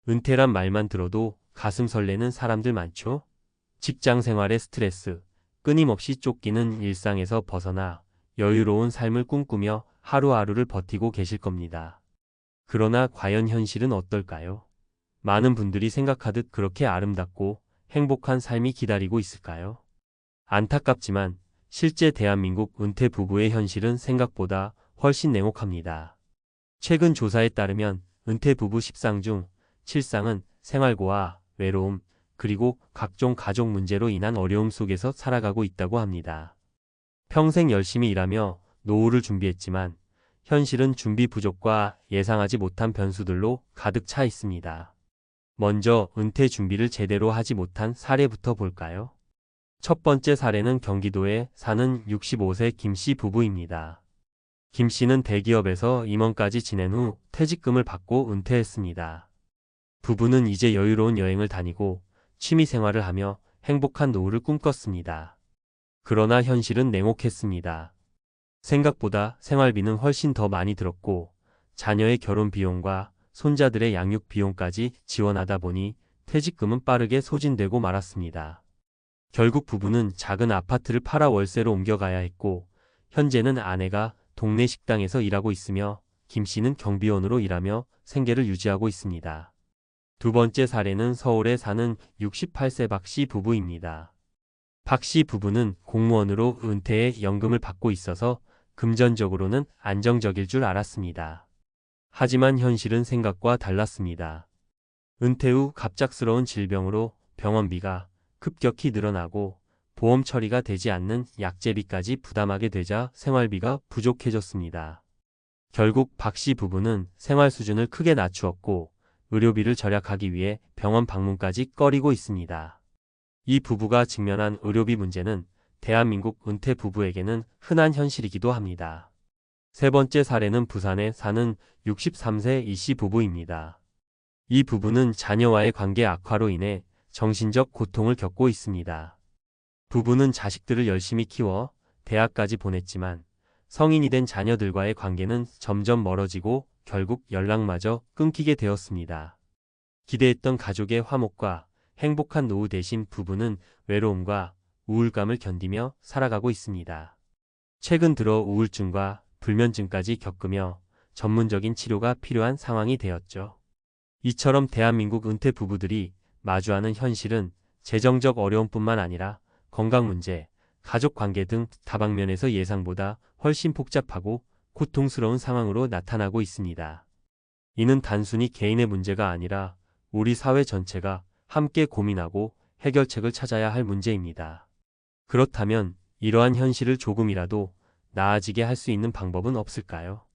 은퇴란 말만 들어도 가슴 설레는 사람들 많죠? 직장 생활의 스트레스, 끊임없이 쫓기는 일상에서 벗어나 여유로운 삶을 꿈꾸며 하루하루를 버티고 계실 겁니다. 그러나 과연 현실은 어떨까요? 많은 분들이 생각하듯 그렇게 아름답고 행복한 삶이 기다리고 있을까요? 안타깝지만 실제 대한민국 은퇴 부부의 현실은 생각보다 훨씬 냉혹합니다. 최근 조사에 따르면 은퇴 부부 10상 중 7상은 생활고와 외로움, 그리고 각종 가족 문제로 인한 어려움 속에서 살아가고 있다고 합니다. 평생 열심히 일하며 노후를 준비했지만 현실은 준비 부족과 예상하지 못한 변수들로 가득 차 있습니다. 먼저 은퇴 준비를 제대로 하지 못한 사례부터 볼까요? 첫 번째 사례는 경기도에 사는 65세 김 씨 부부입니다. 김 씨는 대기업에서 임원까지 지낸 후 퇴직금을 받고 은퇴했습니다. 부부는 이제 여유로운 여행을 다니고 취미 생활을 하며 행복한 노후를 꿈꿨습니다. 그러나 현실은 냉혹했습니다. 생각보다 생활비는 훨씬 더 많이 들었고 자녀의 결혼 비용과 손자들의 양육 비용까지 지원하다 보니 퇴직금은 빠르게 소진되고 말았습니다. 결국 부부는 작은 아파트를 팔아 월세로 옮겨가야 했고 현재는 아내가 동네 식당에서 일하고 있으며 김 씨는 경비원으로 일하며 생계를 유지하고 있습니다. 두 번째 사례는 서울에 사는 68세 박 씨 부부입니다. 박 씨 부부는 공무원으로 은퇴해 연금을 받고 있어서 금전적으로는 안정적일 줄 알았습니다. 하지만 현실은 생각과 달랐습니다. 은퇴 후 갑작스러운 질병으로 병원비가 급격히 늘어나고 보험 처리가 되지 않는 약제비까지 부담하게 되자 생활비가 부족해졌습니다. 결국 박 씨 부부는 생활 수준을 크게 낮추었고 의료비를 절약하기 위해 병원 방문까지 꺼리고 있습니다. 이 부부가 직면한 의료비 문제는 대한민국 은퇴 부부에게는 흔한 현실이기도 합니다. 세 번째 사례는 부산에 사는 63세 이 씨 부부입니다. 이 부부는 자녀와의 관계 악화로 인해 정신적 고통을 겪고 있습니다. 부부는 자식들을 열심히 키워 대학까지 보냈지만 성인이 된 자녀들과의 관계는 점점 멀어지고 결국 연락마저 끊기게 되었습니다. 기대했던 가족의 화목과 행복한 노후 대신 부부는 외로움과 우울감을 견디며 살아가고 있습니다. 최근 들어 우울증과 불면증까지 겪으며 전문적인 치료가 필요한 상황이 되었죠. 이처럼 대한민국 은퇴 부부들이 마주하는 현실은 재정적 어려움뿐만 아니라 건강 문제, 가족 관계 등 다방면에서 예상보다 훨씬 복잡하고 고통스러운 상황으로 나타나고 있습니다. 이는 단순히 개인의 문제가 아니라 우리 사회 전체가 함께 고민하고 해결책을 찾아야 할 문제입니다. 그렇다면 이러한 현실을 조금이라도 나아지게 할 수 있는 방법은 없을까요?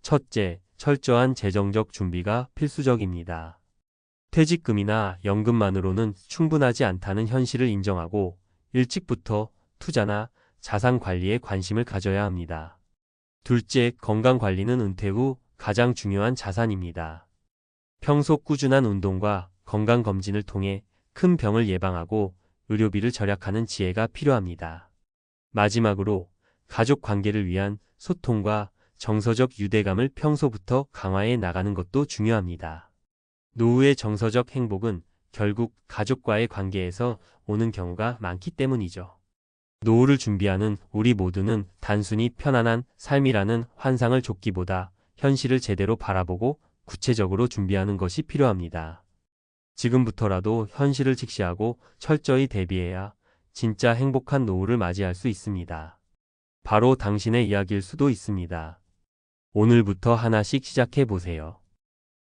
첫째, 철저한 재정적 준비가 필수적입니다. 퇴직금이나 연금만으로는 충분하지 않다는 현실을 인정하고 일찍부터 투자나 자산 관리에 관심을 가져야 합니다. 둘째, 건강 관리는 은퇴 후 가장 중요한 자산입니다. 평소 꾸준한 운동과 건강 검진을 통해 큰 병을 예방하고 의료비를 절약하는 지혜가 필요합니다. 마지막으로 가족 관계를 위한 소통과 정서적 유대감을 평소부터 강화해 나가는 것도 중요합니다. 노후의 정서적 행복은 결국 가족과의 관계에서 오는 경우가 많기 때문이죠. 노후를 준비하는 우리 모두는 단순히 편안한 삶이라는 환상을 좇기보다 현실을 제대로 바라보고 구체적으로 준비하는 것이 필요합니다. 지금부터라도 현실을 직시하고 철저히 대비해야 진짜 행복한 노후를 맞이할 수 있습니다. 바로 당신의 이야기일 수도 있습니다. 오늘부터 하나씩 시작해 보세요.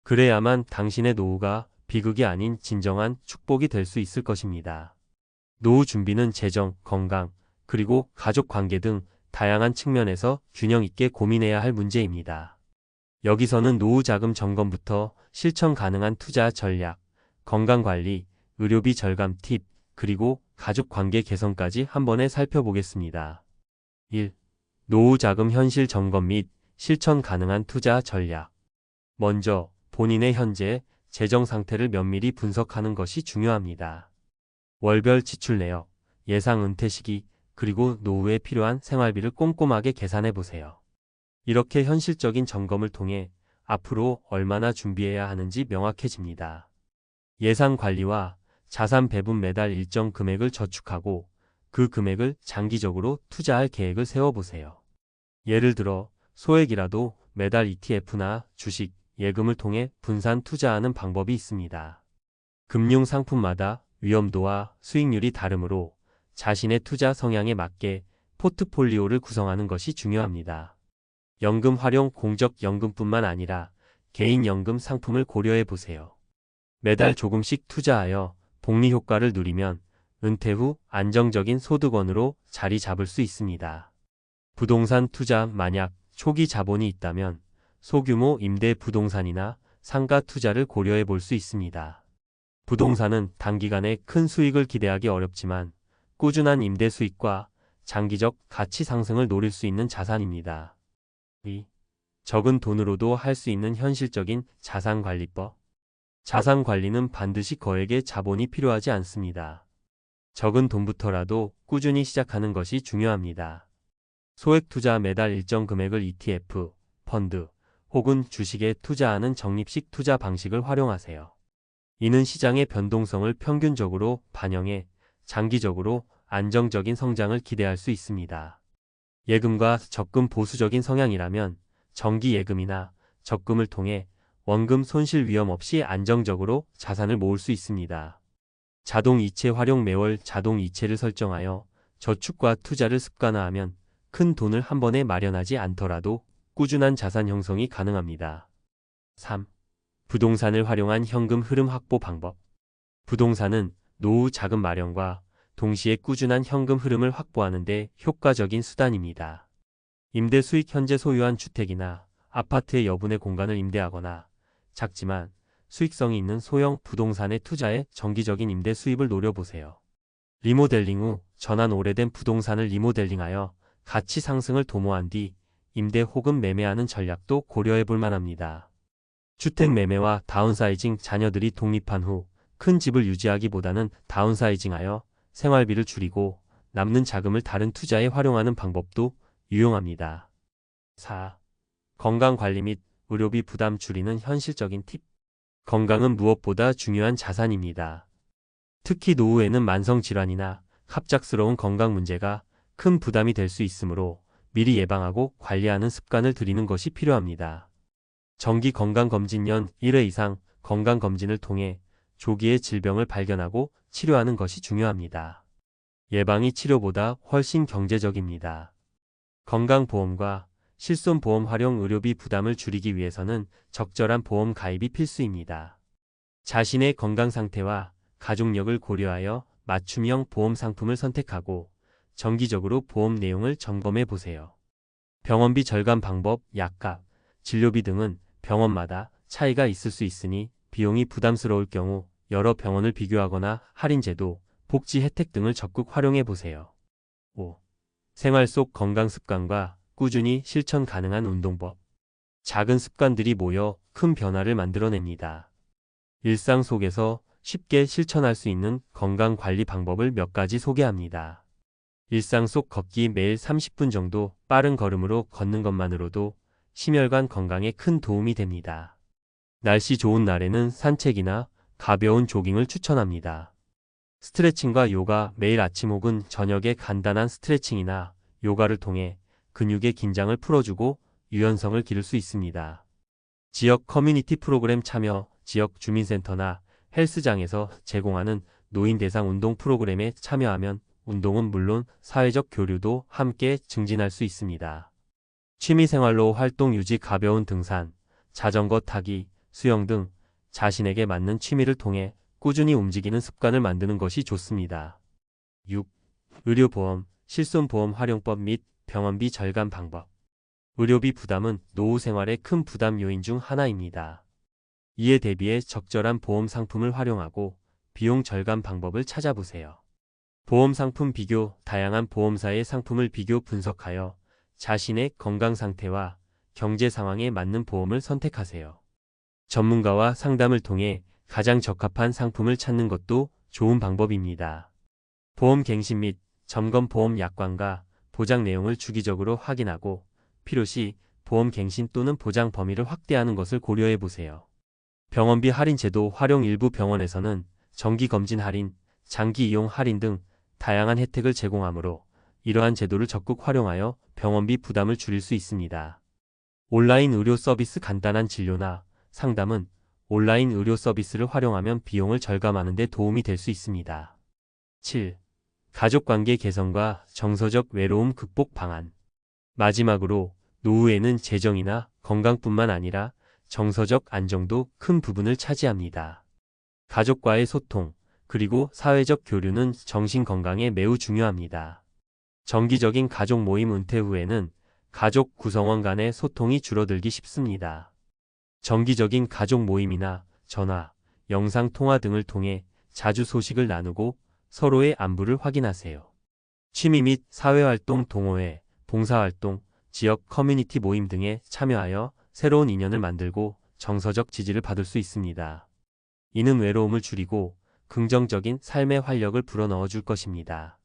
그래야만 당신의 노후가 비극이 아닌 진정한 축복이 될 수 있을 것입니다. 노후 준비는 재정, 건강, 그리고 가족 관계 등 다양한 측면에서 균형 있게 고민해야 할 문제입니다. 여기서는 노후 자금 점검부터 실천 가능한 투자 전략, 건강 관리, 의료비 절감 팁, 그리고 가족 관계 개선까지 한 번에 살펴보겠습니다. 1. 노후 자금 현실 점검 및 실천 가능한 투자 전략. 먼저 본인의 현재 재정 상태를 면밀히 분석하는 것이 중요합니다. 월별 지출 내역, 예상 은퇴 시기, 그리고 노후에 필요한 생활비를 꼼꼼하게 계산해 보세요. 이렇게 현실적인 점검을 통해 앞으로 얼마나 준비해야 하는지 명확해집니다. 예산 관리와 자산 배분 매달 일정 금액을 저축하고 그 금액을 장기적으로 투자할 계획을 세워보세요. 예를 들어 소액이라도 매달 ETF나 주식, 예금을 통해 분산 투자하는 방법이 있습니다. 금융 상품마다 위험도와 수익률이 다르므로 자신의 투자 성향에 맞게 포트폴리오를 구성하는 것이 중요합니다. 연금 활용 공적연금뿐만 아니라 개인연금 상품을 고려해 보세요. 매달 조금씩 투자하여 복리 효과를 누리면 은퇴 후 안정적인 소득원으로 자리 잡을 수 있습니다. 부동산 투자 만약 초기 자본이 있다면 소규모 임대 부동산이나 상가 투자를 고려해 볼 수 있습니다. 부동산은 단기간에 큰 수익을 기대하기 어렵지만 꾸준한 임대 수익과 장기적 가치 상승을 노릴 수 있는 자산입니다. 2. 적은 돈으로도 할 수 있는 현실적인 자산관리법. 자산관리는 반드시 거액의 자본이 필요하지 않습니다. 적은 돈부터라도 꾸준히 시작하는 것이 중요합니다. 소액 투자 매달 일정 금액을 ETF, 펀드 혹은 주식에 투자하는 적립식 투자 방식을 활용하세요. 이는 시장의 변동성을 평균적으로 반영해 장기적으로 안정적인 성장을 기대할 수 있습니다. 예금과 적금 보수적인 성향이라면 정기 예금이나 적금을 통해 원금 손실 위험 없이 안정적으로 자산을 모을 수 있습니다. 자동 이체 활용 매월 자동 이체를 설정하여 저축과 투자를 습관화하면 큰 돈을 한 번에 마련하지 않더라도 꾸준한 자산 형성이 가능합니다. 3. 부동산을 활용한 현금 흐름 확보 방법. 부동산은 노후 자금 마련과 동시에 꾸준한 현금 흐름을 확보하는 데 효과적인 수단입니다. 임대 수익 현재 소유한 주택이나 아파트의 여분의 공간을 임대하거나 작지만 수익성이 있는 소형 부동산에 투자해 정기적인 임대 수입을 노려보세요. 리모델링 후 전환 오래된 부동산을 리모델링하여 가치 상승을 도모한 뒤 임대 혹은 매매하는 전략도 고려해 볼 만합니다. 주택 매매와 다운사이징 자녀들이 독립한 후 큰 집을 유지하기보다는 다운사이징하여 생활비를 줄이고 남는 자금을 다른 투자에 활용하는 방법도 유용합니다. 4. 건강관리 및 의료비 부담 줄이는 현실적인 팁. 건강은 무엇보다 중요한 자산입니다. 특히 노후에는 만성질환이나 갑작스러운 건강 문제가 큰 부담이 될 수 있으므로 미리 예방하고 관리하는 습관을 들이는 것이 필요합니다. 정기 건강검진 연 1회 이상 건강검진을 통해 조기에 질병을 발견하고 치료하는 것이 중요합니다. 예방이 치료보다 훨씬 경제적입니다. 건강보험과 실손보험 활용 의료비 부담을 줄이기 위해서는 적절한 보험 가입이 필수입니다. 자신의 건강 상태와 가족력을 고려하여 맞춤형 보험 상품을 선택하고 정기적으로 보험 내용을 점검해 보세요. 병원비 절감 방법, 약값, 진료비 등은 병원마다 차이가 있을 수 있으니 비용이 부담스러울 경우 여러 병원을 비교하거나 할인제도, 복지 혜택 등을 적극 활용해 보세요. 5. 생활 속 건강 습관과 꾸준히 실천 가능한 운동법. 작은 습관들이 모여 큰 변화를 만들어냅니다. 일상 속에서 쉽게 실천할 수 있는 건강 관리 방법을 몇 가지 소개합니다. 일상 속 걷기 매일 30분 정도 빠른 걸음으로 걷는 것만으로도 심혈관 건강에 큰 도움이 됩니다. 날씨 좋은 날에는 산책이나 가벼운 조깅을 추천합니다. 스트레칭과 요가 매일 아침 혹은 저녁에 간단한 스트레칭이나 요가를 통해 근육의 긴장을 풀어주고 유연성을 기를 수 있습니다. 지역 커뮤니티 프로그램 참여, 지역 주민센터나 헬스장에서 제공하는 노인 대상 운동 프로그램에 참여하면 운동은 물론 사회적 교류도 함께 증진할 수 있습니다. 취미생활로 활동 유지 가벼운 등산, 자전거 타기, 수영 등 자신에게 맞는 취미를 통해 꾸준히 움직이는 습관을 만드는 것이 좋습니다. 6. 의료보험, 실손보험 활용법 및 병원비 절감 방법. 의료비 부담은 노후 생활의 큰 부담 요인 중 하나입니다. 이에 대비해 적절한 보험 상품을 활용하고 비용 절감 방법을 찾아보세요. 보험 상품 비교, 다양한 보험사의 상품을 비교 분석하여 자신의 건강 상태와 경제 상황에 맞는 보험을 선택하세요. 전문가와 상담을 통해 가장 적합한 상품을 찾는 것도 좋은 방법입니다. 보험 갱신 및 점검 보험 약관과 보장 내용을 주기적으로 확인하고 필요시 보험 갱신 또는 보장 범위를 확대하는 것을 고려해 보세요. 병원비 할인 제도 활용. 일부 병원에서는 정기 검진 할인, 장기 이용 할인 등 다양한 혜택을 제공하므로 이러한 제도를 적극 활용하여 병원비 부담을 줄일 수 있습니다. 온라인 의료 서비스. 간단한 진료나 상담은 온라인 의료 서비스를 활용하면 비용을 절감하는 데 도움이 될 수 있습니다. 7. 가족관계 개선과 정서적 외로움 극복 방안. 마지막으로 노후에는 재정이나 건강뿐만 아니라 정서적 안정도 큰 부분을 차지합니다. 가족과의 소통, 그리고 사회적 교류는 정신 건강에 매우 중요합니다. 정기적인 가족 모임. 은퇴 후에는 가족 구성원 간의 소통이 줄어들기 쉽습니다. 정기적인 가족 모임이나 전화, 영상 통화 등을 통해 자주 소식을 나누고 서로의 안부를 확인하세요. 취미 및 사회활동, 동호회, 봉사활동, 지역 커뮤니티 모임 등에 참여하여 새로운 인연을 만들고 정서적 지지를 받을 수 있습니다. 이는 외로움을 줄이고 긍정적인 삶의 활력을 불어넣어 줄 것입니다.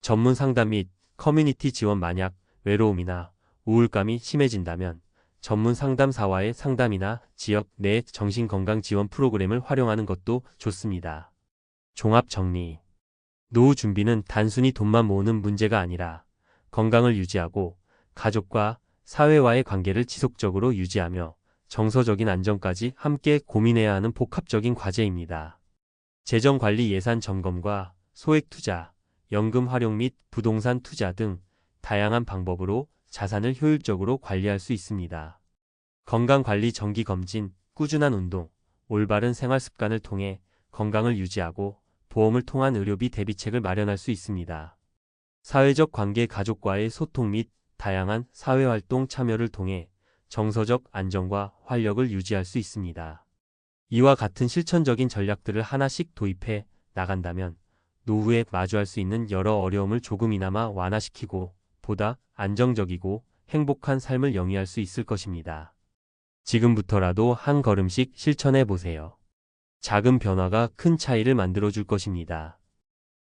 전문 상담 및 커뮤니티 지원. 만약 외로움이나 우울감이 심해진다면 전문 상담사와의 상담이나 지역 내 정신건강 지원 프로그램을 활용하는 것도 좋습니다. 종합 정리. 노후 준비는 단순히 돈만 모으는 문제가 아니라 건강을 유지하고 가족과 사회와의 관계를 지속적으로 유지하며 정서적인 안정까지 함께 고민해야 하는 복합적인 과제입니다. 재정 관리. 예산 점검과 소액 투자, 연금 활용 및 부동산 투자 등 다양한 방법으로 자산을 효율적으로 관리할 수 있습니다. 건강관리. 정기검진, 꾸준한 운동, 올바른 생활 습관을 통해 건강을 유지하고 보험을 통한 의료비 대비책을 마련할 수 있습니다. 사회적 관계. 가족과의 소통 및 다양한 사회활동 참여를 통해 정서적 안정과 활력을 유지할 수 있습니다. 이와 같은 실천적인 전략들을 하나씩 도입해 나간다면 노후에 마주할 수 있는 여러 어려움을 조금이나마 완화시키고 보다 안정적이고 행복한 삶을 영위할 수 있을 것입니다. 지금부터라도 한 걸음씩 실천해 보세요. 작은 변화가 큰 차이를 만들어 줄 것입니다.